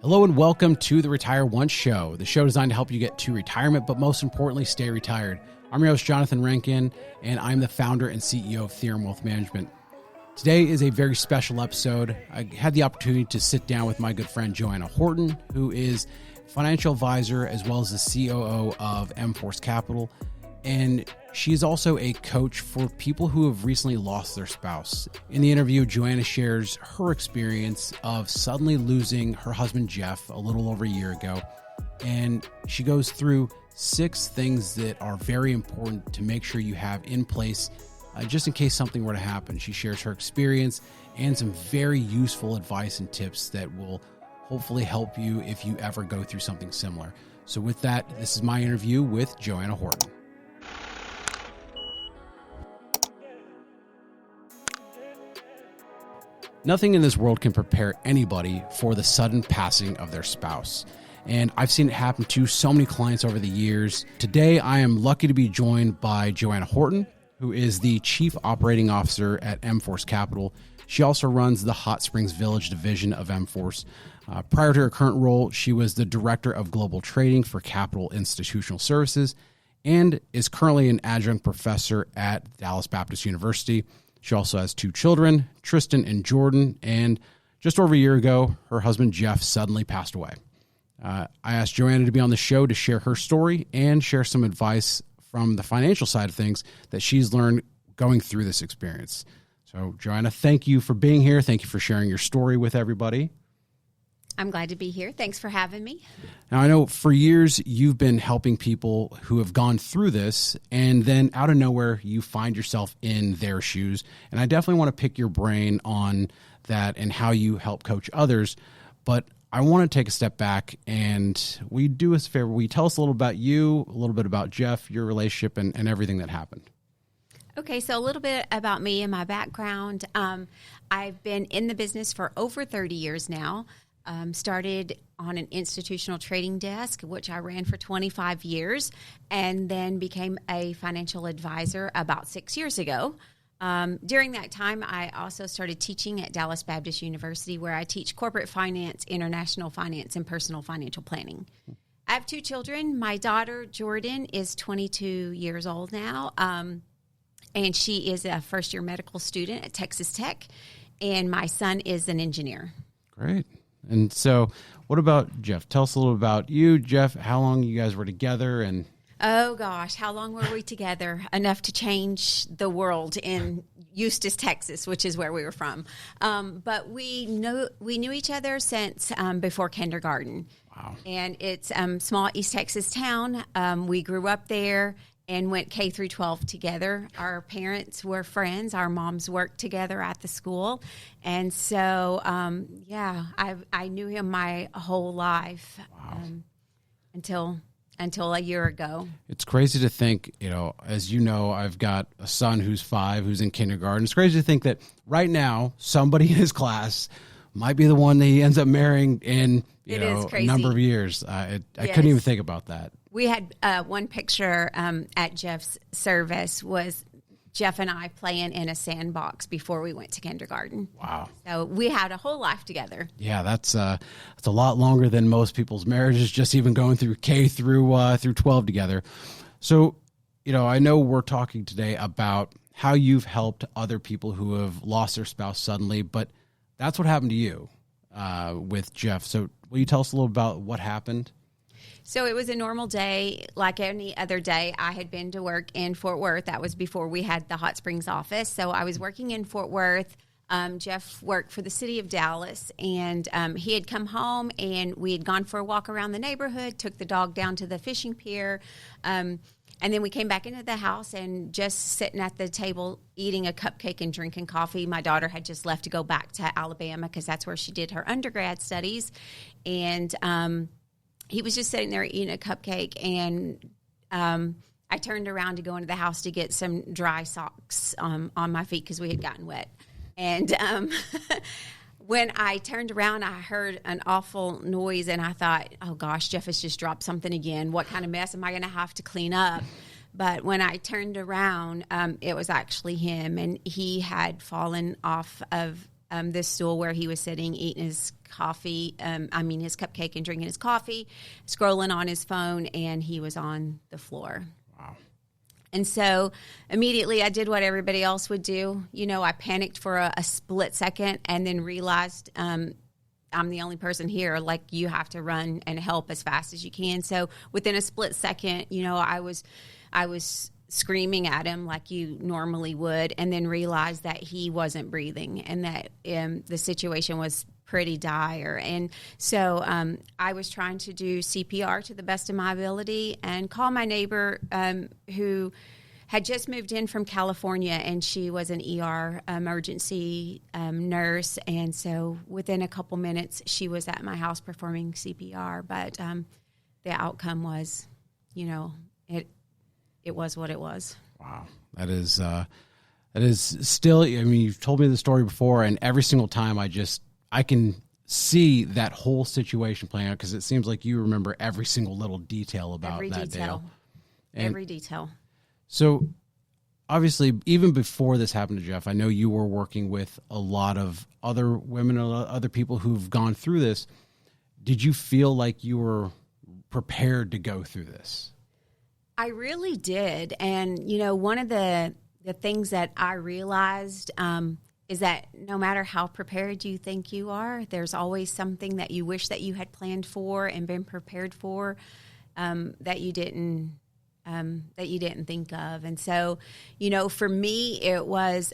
Hello and welcome to the Retire Once Show, the show designed to help you get to retirement, but most importantly, stay retired. I'm your host, Johnathan Rankin, and I'm the founder and CEO of Theorem Wealth Management. Today is a very special episode. I had the opportunity to sit down with my good friend, Joanna Horton, who is financial advisor as well as the COO of mForce Capital. And she is also a coach for people who have recently lost their spouse. In the interview, Joanna shares her experience of suddenly losing her husband, Jeff, a little over a year ago. And she goes through 6 things that are very important to make sure you have in place just in case something were to happen. She shares her experience and some very useful advice and tips that will hopefully help you if you ever go through something similar. So with that, this is my interview with Joanna Horton. Nothing in this world can prepare anybody for the sudden passing of their spouse. And I've seen it happen to so many clients over the years. Today, I am lucky to be joined by Joanna Horton, who is the Chief Operating Officer at mForce Capital. She also runs the Hot Springs Village division of mForce. Prior to her current role, she was the Director of Global Trading for Capital Institutional Services and is currently an adjunct professor at Dallas Baptist University. She also has 2 children, Tristan and Jordan, and just over a year ago, her husband Jeff suddenly passed away. I asked Joanna to be on the show to share her story and share some advice from the financial side of things that she's learned going through this experience. So, Joanna, thank you for being here. Thank you for sharing your story with everybody. I'm glad to be here. Thanks for having me. Now, I know for years you've been helping people who have gone through this, and then out of nowhere, you find yourself in their shoes. And I definitely want to pick your brain on that and how you help coach others. But I want to take a step back, and we do us a favor. Will you tell us a little about you, a little bit about Jeff, your relationship, and everything that happened? Okay, so a little bit about me and my background. I've been in the business for over 30 years now. Started on an institutional trading desk, which I ran for 25 years, and then became a financial advisor about 6 years ago. During that time, I also started teaching at Dallas Baptist University, where I teach corporate finance, international finance, and personal financial planning. I have 2 children. My daughter, Jordan, is 22 years old now, and she is a first-year medical student at Texas Tech, and my son is an engineer. Great. And so what about Jeff? Tell us a little about you, Jeff, how long you guys were together. And oh, gosh, how long were we together? Enough to change the world in Eustis, Texas, which is where we were from. But we knew each other since before kindergarten. Wow. And it's a small East Texas town. We grew up there and went K through 12 together. Our parents were friends. Our moms worked together at the school. And so, I knew him my whole life. Wow. Until a year ago. It's crazy to think, as you know, I've got a son who's 5, who's in kindergarten. It's crazy to think that right now, somebody in his class might be the one that he ends up marrying in, a number of years. I couldn't even think about that. We had one picture at Jeff's service was Jeff and I playing in a sandbox before we went to kindergarten. Wow. So we had a whole life together. Yeah, that's a lot longer than most people's marriages, just even going through K through 12 together. So, I know we're talking today about how you've helped other people who have lost their spouse suddenly, but that's what happened to you with Jeff. So will you tell us a little about what happened? So it was a normal day, like any other day. I had been to work in Fort Worth. That was before we had the Hot Springs office. So I was working in Fort Worth. Jeff worked for the city of Dallas, and he had come home, and we had gone for a walk around the neighborhood, took the dog down to the fishing pier, and then we came back into the house and just sitting at the table eating a cupcake and drinking coffee. My daughter had just left to go back to Alabama because that's where she did her undergrad studies, and he was just sitting there eating a cupcake, and I turned around to go into the house to get some dry socks on my feet because we had gotten wet. And when I turned around, I heard an awful noise, and I thought, oh, gosh, Jeff has just dropped something again. What kind of mess am I going to have to clean up? But when I turned around, it was actually him, and he had fallen off of this stool where he was sitting, eating his his cupcake and drinking his coffee, scrolling on his phone, and he was on the floor. Wow. And so immediately I did what everybody else would do. I panicked for a split second and then realized I'm the only person here. Like, you have to run and help as fast as you can. So within a split second, I was screaming at him like you normally would, and then realized that he wasn't breathing and that the situation was pretty dire. And so I was trying to do CPR to the best of my ability and call my neighbor who had just moved in from California, and she was an ER emergency nurse. And so within a couple minutes, she was at my house performing CPR. But the outcome was, it was what it was. Wow. That is still, I mean, you've told me the story before, and every single time I can see that whole situation playing out, because it seems like you remember every single little detail about that day. Every detail. So obviously, even before this happened to Jeff, I know you were working with a lot of other women, other people who've gone through this. Did you feel like you were prepared to go through this? I really did. And, one of the things that I realized is that no matter how prepared you think you are, there's always something that you wish that you had planned for and been prepared for that you didn't think of. And so, for me, it was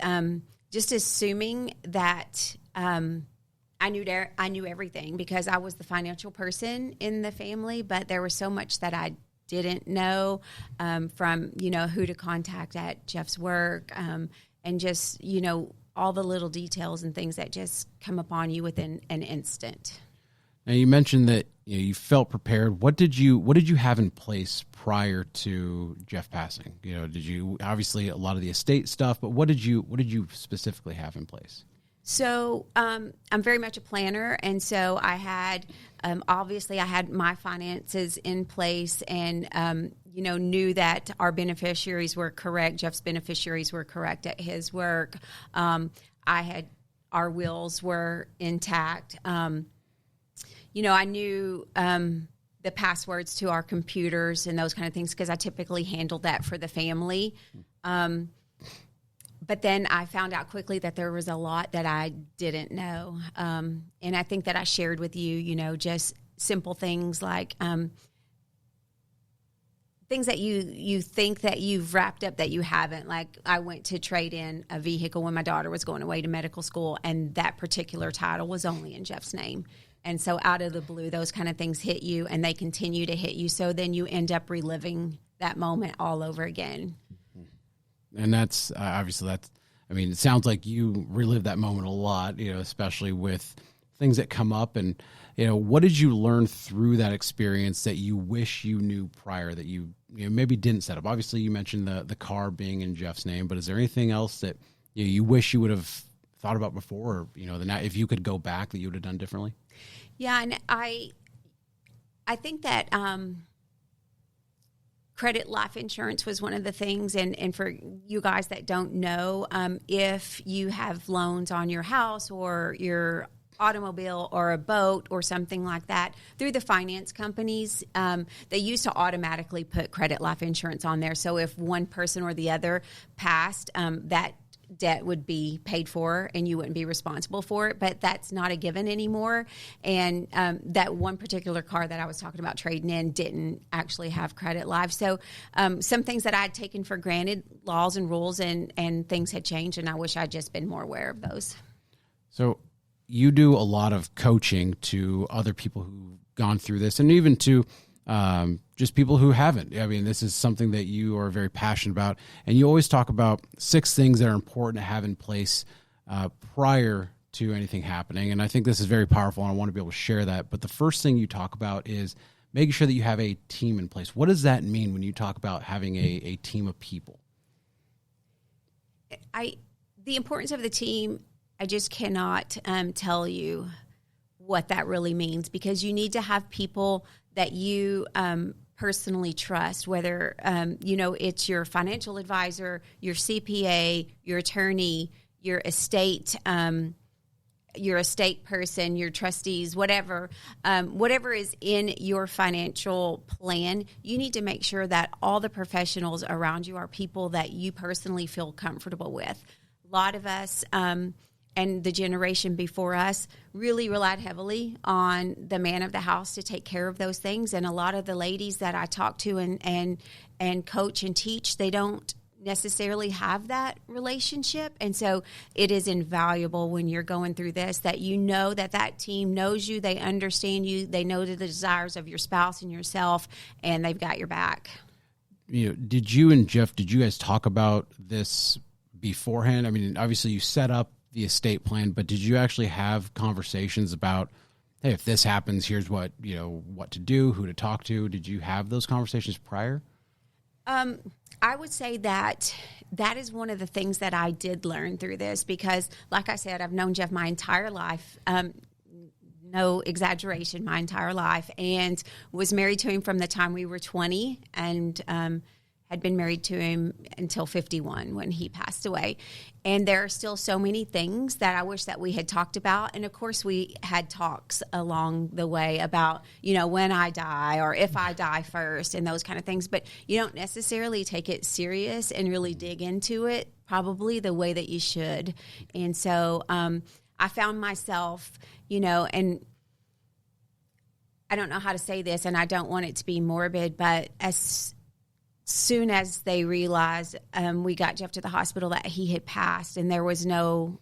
just assuming that I knew everything, because I was the financial person in the family, but there was so much that I didn't know, from, who to contact at Jeff's work, and just, all the little details and things that just come upon you within an instant. Now, you mentioned that you felt prepared. What did you have in place prior to Jeff passing? Did you, obviously a lot of the estate stuff, but what did you specifically have in place? So I'm very much a planner, and so I had obviously I had my finances in place, and knew that our beneficiaries were correct. Jeff's beneficiaries were correct at his work. Our wills were intact. I knew the passwords to our computers and those kind of things, because I typically handled that for the family. But then I found out quickly that there was a lot that I didn't know. And I think that I shared with you, just simple things like things that you think that you've wrapped up that you haven't. Like, I went to trade in a vehicle when my daughter was going away to medical school, and that particular title was only in Jeff's name. And so out of the blue, those kind of things hit you, and they continue to hit you. So then you end up reliving that moment all over again. And that's obviously it sounds like you relive that moment a lot, especially with things that come up. And, what did you learn through that experience that you wish you knew prior, that you maybe didn't set up? Obviously, you mentioned the car being in Jeff's name, but is there anything else that you wish you would have thought about before, or, if you could go back, that you would have done differently? Yeah, and I think that credit life insurance was one of the things. And for you guys that don't know, if you have loans on your house or your automobile or a boat or something like that, through the finance companies, they used to automatically put credit life insurance on there. So if one person or the other passed, that debt would be paid for and you wouldn't be responsible for it. But that's not a given anymore. And that one particular car that I was talking about trading in didn't actually have credit life. So some things that I had taken for granted, laws and rules and things had changed, and I wish I'd just been more aware of those. So you do a lot of coaching to other people who've gone through this, and even to just people who haven't. I mean, this is something that you are very passionate about, and you always talk about 6 things that are important to have in place prior to anything happening. And I think this is very powerful, and I want to be able to share that. But the first thing you talk about is making sure that you have a team in place. What does that mean when you talk about having a team of people? The importance of the team, I just cannot tell you what that really means, because you need to have people that you personally trust, whether, it's your financial advisor, your CPA, your attorney, your estate your estate person, your trustees, whatever is in your financial plan, you need to make sure that all the professionals around you are people that you personally feel comfortable with. A lot of us and the generation before us really relied heavily on the man of the house to take care of those things. And a lot of the ladies that I talk to and coach and teach, they don't necessarily have that relationship. And so it is invaluable when you're going through this that you know that team knows you, they understand you, they know the desires of your spouse and yourself, and they've got your back. Did you and Jeff, did you guys talk about this beforehand? I mean, obviously you set up the estate plan, but did you actually have conversations about, hey, if this happens, here's what to do, who to talk to? Did you have those conversations prior? I would say that is one of the things that I did learn through this because, like I said, I've known Jeff my entire life, no exaggeration, my entire life, and was married to him from the time we were 20 and had been married to him until 51 when he passed away. And there are still so many things that I wish that we had talked about. And, of course, we had talks along the way about, when I die or if I die first and those kind of things. But you don't necessarily take it serious and really dig into it probably the way that you should. And so I found myself, and I don't know how to say this, and I don't want it to be morbid, but as soon as they realized we got Jeff to the hospital that he had passed and there was no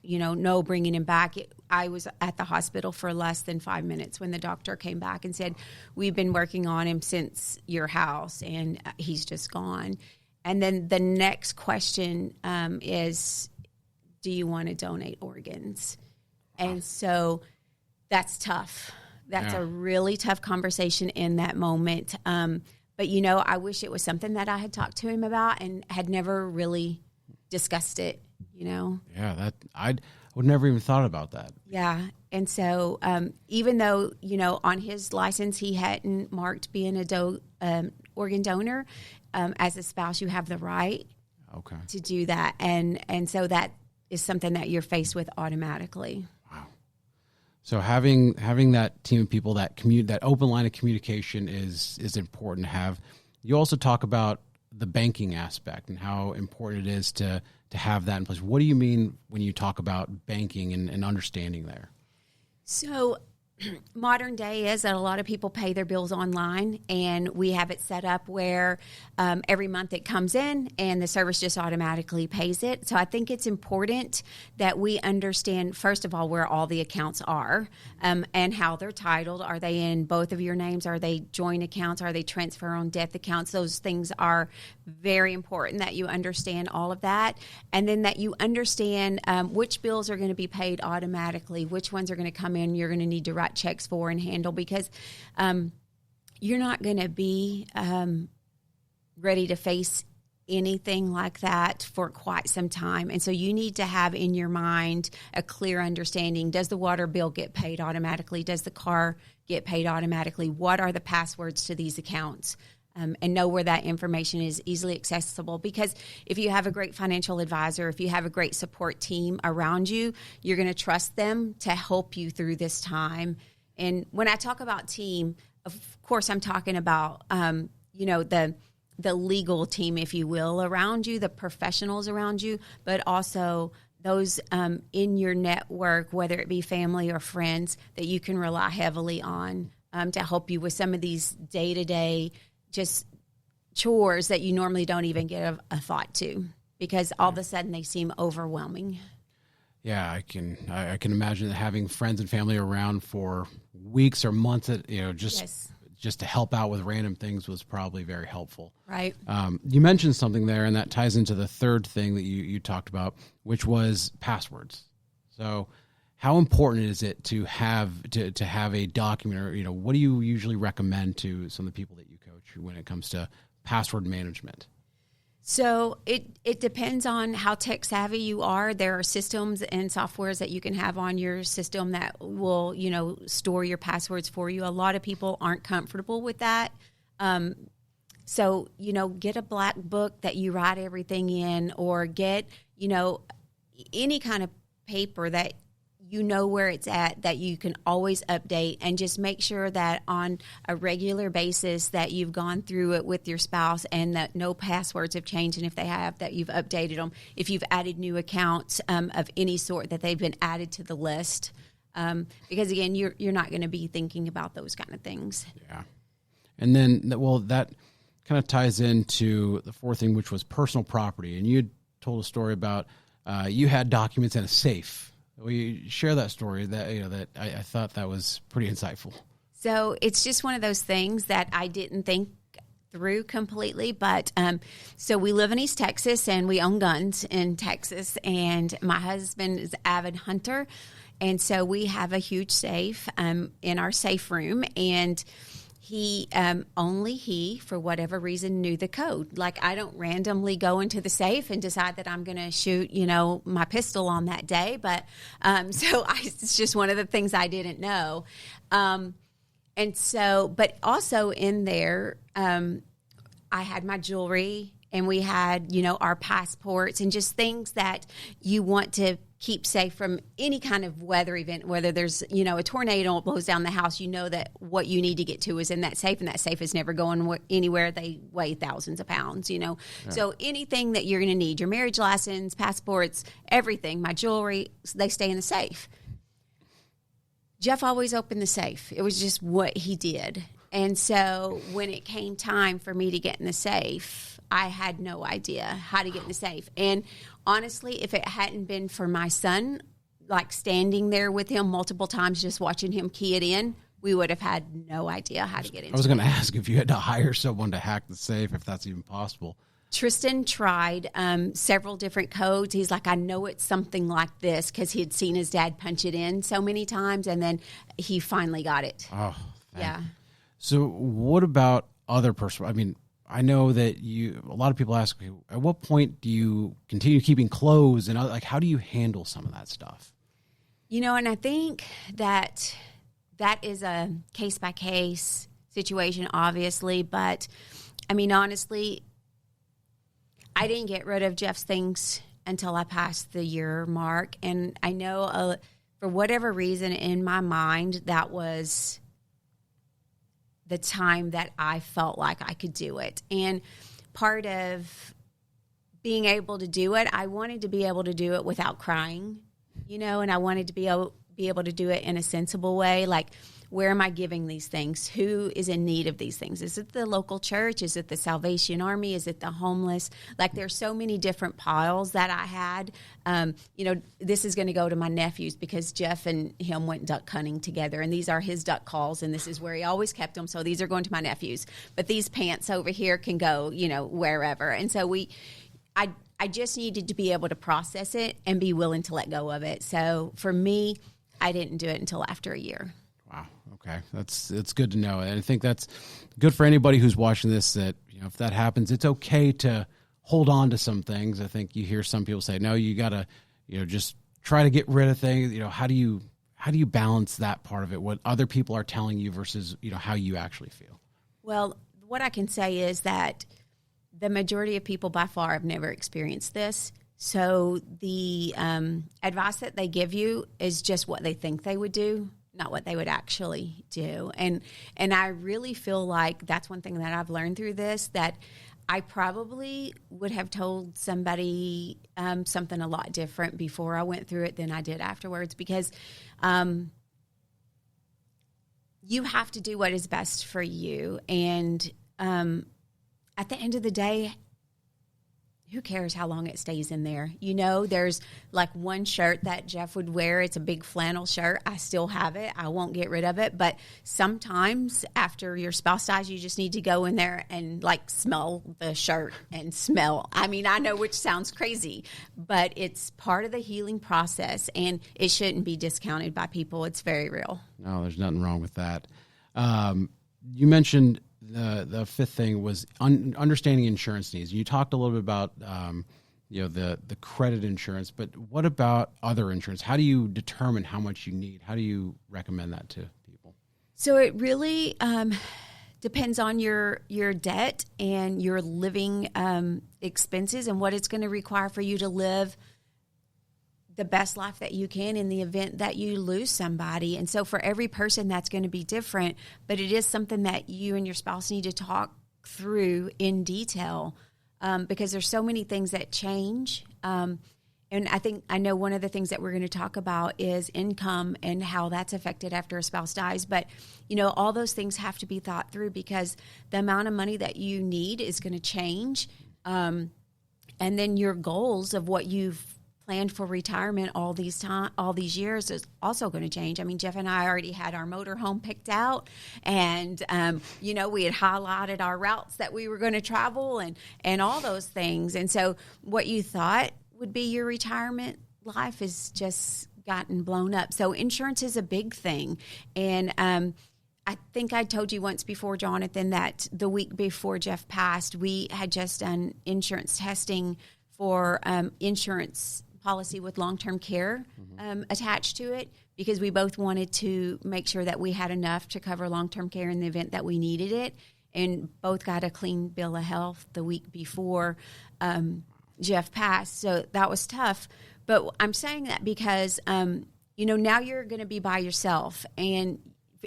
bringing him back. I was at the hospital for less than 5 minutes when the doctor came back and said, we've been working on him since your house and he's just gone. And then the next question is, do you want to donate organs? And so that's tough. That's a really tough conversation in that moment. But, I wish it was something that I had talked to him about and had never really discussed it, Yeah, that I would never even thought about that. Yeah. And so even though, on his license, he hadn't marked being a organ donor, as a spouse, you have the right to do that. And so that is something that you're faced with automatically. So having that team of people, that open line of communication is important to have. You also talk about the banking aspect and how important it is to have that in place. What do you mean when you talk about banking and understanding there? So modern day is that a lot of people pay their bills online, and we have it set up where every month it comes in and the service just automatically pays it. So I think it's important that we understand, first of all, where all the accounts are and how they're titled. Are they in both of your names? Are they joint accounts? Are they transfer on death accounts? Those things are very important that you understand all of that, and then that you understand which bills are going to be paid automatically, which ones are going to come in you're going to need to write checks for and handle, because you're not going to be ready to face anything like that for quite some time. And so you need to have in your mind a clear understanding. Does the water bill get paid automatically? Does the car get paid automatically? What are the passwords to these accounts? And know where that information is easily accessible. Because if you have a great financial advisor, if you have a great support team around you, you're going to trust them to help you through this time. And when I talk about team, of course, I'm talking about, the legal team, if you will, around you, the professionals around you, but also those in your network, whether it be family or friends, that you can rely heavily on to help you with some of these day-to-day just chores that you normally don't even give a thought to, because all of a sudden they seem overwhelming. Yeah, I can imagine that having friends and family around for weeks or months, just to help out with random things was probably very helpful. Right. You mentioned something there, and that ties into the third thing that you talked about, which was passwords. So how important is it to have a document, or what do you usually recommend to some of the people that you coach when it comes to password management? So it depends on how tech savvy you are. There are systems and softwares that you can have on your system that will, store your passwords for you. A lot of people aren't comfortable with that. So, get a black book that you write everything in, or get, any kind of paper that you know where it's at, that you can always update, and just make sure that on a regular basis that you've gone through it with your spouse and that no passwords have changed, and if they have, that you've updated them. If you've added new accounts of any sort, that they've been added to the list. Because again, you're not going to be thinking about those kind of things. Yeah. And then, well, that kind of ties into the fourth thing, which was personal property. And you told a story about you had documents in a safe. Will you share that story? That I thought that was pretty insightful. So it's just one of those things that I didn't think through completely. But so we live in East Texas, and we own guns in Texas. And my husband is an avid hunter. And so we have a huge safe in our safe room. And only he, for whatever reason, knew the code. Like, I don't randomly go into the safe and decide that I'm going to shoot, my pistol on that day. But it's just one of the things I didn't know. And so, but also in there, I had my jewelry, and we had, our passports, and just things that you want to keep safe from any kind of weather event, whether there's, a tornado blows down the house, that what you need to get to is in that safe, and that safe is never going anywhere. They weigh thousands of pounds, Yeah. So anything that you're going to need, your marriage license, passports, everything, my jewelry, they stay in the safe. Jeff always opened the safe. It was just what he did. And so when it came time for me to get in the safe, I had no idea how to get in the safe. And honestly, if it hadn't been for my son, like standing there with him multiple times, just watching him key it in, we would have had no idea how to get into it. I was going to ask if you had to hire someone to hack the safe, if that's even possible. Tristan tried several different codes. He's like, I know it's something like this, because he had seen his dad punch it in so many times, and then he finally got it. Oh, yeah. So what about other personal? I mean, I know that a lot of people ask me, at what point do you continue keeping clothes, and how do you handle some of that stuff? And I think that is a case by case situation, obviously, but I mean, honestly, I didn't get rid of Jeff's things until I passed the year mark. And I know for whatever reason in my mind, that was the time that I felt like I could do it. And part of being able to do it, I wanted to be able to do it without crying, and I wanted to be able to do it in a sensible way. Like, where am I giving these things? Who is in need of these things? Is it the local church? Is it the Salvation Army? Is it the homeless? Like, there's so many different piles that I had. This is going to go to my nephews, because Jeff and him went duck hunting together, and these are his duck calls, and this is where he always kept them. So these are going to my nephews. But these pants over here can go, wherever. And so I just needed to be able to process it and be willing to let go of it. So for me, I didn't do it until after a year. Wow. Okay. It's good to know. And I think that's good for anybody who's watching this, that, if that happens, it's okay to hold on to some things. I think you hear some people say, no, you got to, just try to get rid of things. How do you balance that part of it? What other people are telling you versus, how you actually feel? Well, what I can say is that the majority of people by far have never experienced this. So the advice that they give you is just what they think they would do, not what they would actually do. And I really feel like that's one thing that I've learned through this, that I probably would have told somebody something a lot different before I went through it than I did afterwards, because you have to do what is best for you. And at the end of the day, who cares how long it stays in there? There's like one shirt that Jeff would wear. It's a big flannel shirt. I still have it. I won't get rid of it. But sometimes after your spouse dies, you just need to go in there and like smell the shirt and smell. I mean, I know, which sounds crazy, but it's part of the healing process, and it shouldn't be discounted by people. It's very real. No, there's nothing wrong with that. You mentioned the fifth thing was understanding insurance needs. You talked a little bit about the credit insurance, but what about other insurance? How do you determine how much you need? How do you recommend that to people? So it really depends on your debt and your living expenses and what it's going to require for you to live the best life that you can in the event that you lose somebody. And so for every person, that's going to be different, but it is something that you and your spouse need to talk through in detail, because there's so many things that change. And I know one of the things that we're going to talk about is income and how that's affected after a spouse dies. But, all those things have to be thought through, because the amount of money that you need is going to change. And then your goals of what you've planned for retirement all these years is also going to change. I mean, Jeff and I already had our motorhome picked out, and we had highlighted our routes that we were going to travel and all those things. And so what you thought would be your retirement life has just gotten blown up. So insurance is a big thing. And I think I told you once before, Johnathan, that the week before Jeff passed, we had just done insurance testing for insurance policy with long-term care attached to it, because we both wanted to make sure that we had enough to cover long-term care in the event that we needed it, and both got a clean bill of health the week before Jeff passed. So that was tough. But I'm saying that because, now you're going to be by yourself. And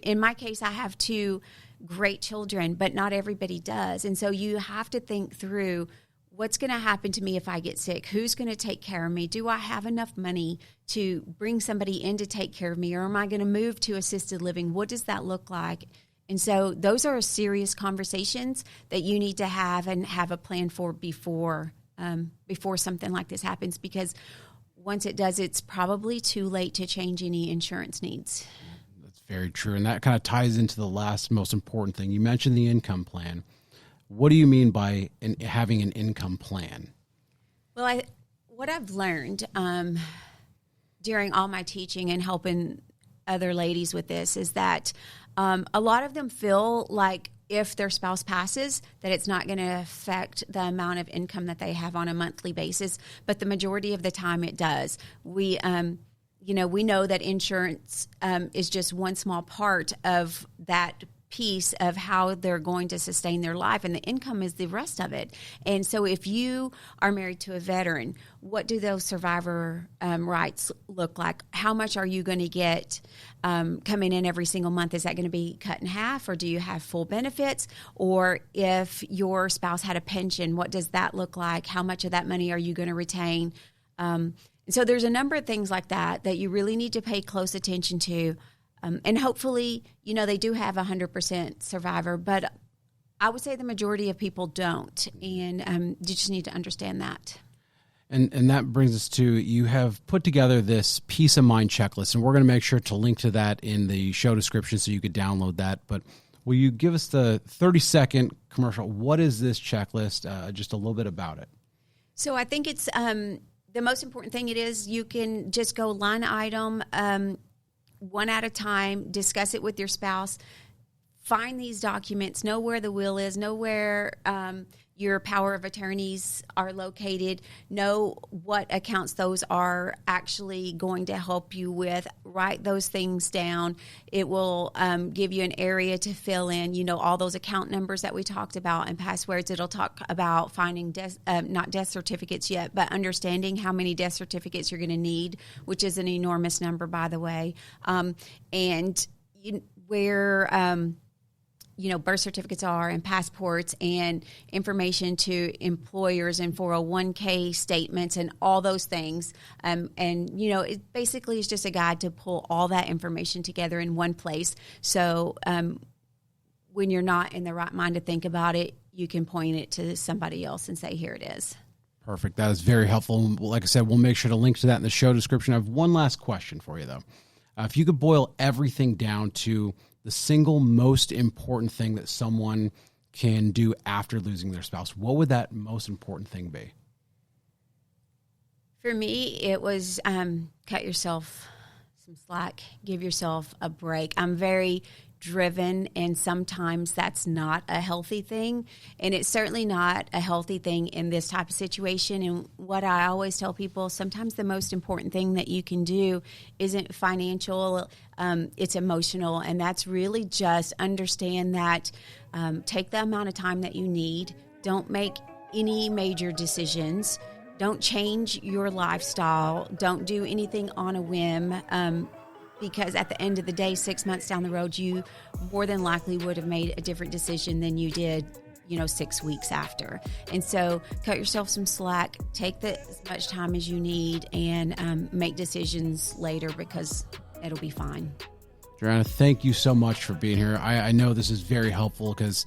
in my case, I have 2 great children, but not everybody does. And so you have to think through, what's going to happen to me if I get sick? Who's going to take care of me? Do I have enough money to bring somebody in to take care of me? Or am I going to move to assisted living? What does that look like? And so those are serious conversations that you need to have and have a plan for before something like this happens, because once it does, it's probably too late to change any insurance needs. That's very true. And that kind of ties into the last most important thing. You mentioned the income plan. What do you mean by having an income plan? Well, what I've learned during all my teaching and helping other ladies with this is that a lot of them feel like if their spouse passes, that it's not going to affect the amount of income that they have on a monthly basis. But the majority of the time it does. We know that insurance is just one small part of that piece of how they're going to sustain their life, and the income is the rest of it. And so if you are married to a veteran, what do those survivor rights look like? How much are you going to get coming in every single month? Is that going to be cut in half, or do you have full benefits? Or if your spouse had a pension, what does that look like? How much of that money are you going to retain? So there's a number of things like that you really need to pay close attention to. And hopefully, they do have 100% survivor, but I would say the majority of people don't. And you just need to understand that. And that brings us to, you have put together this peace of mind checklist, and we're going to make sure to link to that in the show description so you could download that. But will you give us the 30-second commercial? What is this checklist? Just a little bit about it. So I think it's the most important thing it is, you can just go line item, one at a time, discuss it with your spouse, find these documents, know where the will is, know where your power of attorneys are located, know what accounts those are actually going to help you with, write those things down. It will give you an area to fill in, all those account numbers that we talked about and passwords. It'll talk about finding not death certificates yet, but understanding how many death certificates you're going to need, which is an enormous number, by the way, and where birth certificates are, and passports, and information to employers, and 401k statements, and all those things. It basically is just a guide to pull all that information together in one place. So when you're not in the right mind to think about it, you can point it to somebody else and say, here it is. Perfect. That is very helpful. Like I said, we'll make sure to link to that in the show description. I have one last question for you, though. If you could boil everything down to the single most important thing that someone can do after losing their spouse, what would that most important thing be? For me, it was cut yourself some slack, give yourself a break. I'm very driven, and sometimes that's not a healthy thing, and it's certainly not a healthy thing in this type of situation. And what I always tell people, sometimes the most important thing that you can do isn't financial, it's emotional, and that's really just understand that take the amount of time that you need. Don't make any major decisions. don't change your lifestyle. Don't do anything on a whim. Because at the end of the day, 6 months down the road, you more than likely would have made a different decision than you did, 6 weeks after. And so cut yourself some slack, take as much time as you need, and make decisions later, because it'll be fine. Joanna, thank you so much for being here. I know this is very helpful, because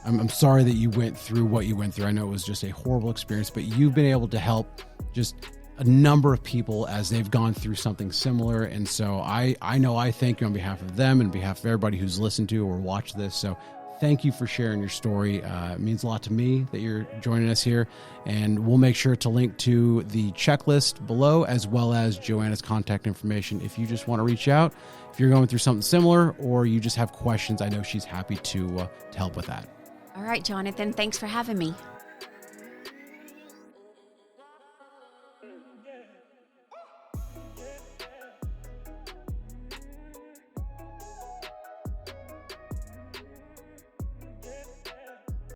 I'm sorry that you went through what you went through. I know it was just a horrible experience, but you've been able to help just a number of people as they've gone through something similar. And so I know I thank you on behalf of them and on behalf of everybody who's listened to or watched this. So thank you for sharing your story. It means a lot to me that you're joining us here. And we'll make sure to link to the checklist below, as well as Joanna's contact information. If you just want to reach out, if you're going through something similar, or you just have questions, I know she's happy to help with that. All right, Johnathan, thanks for having me.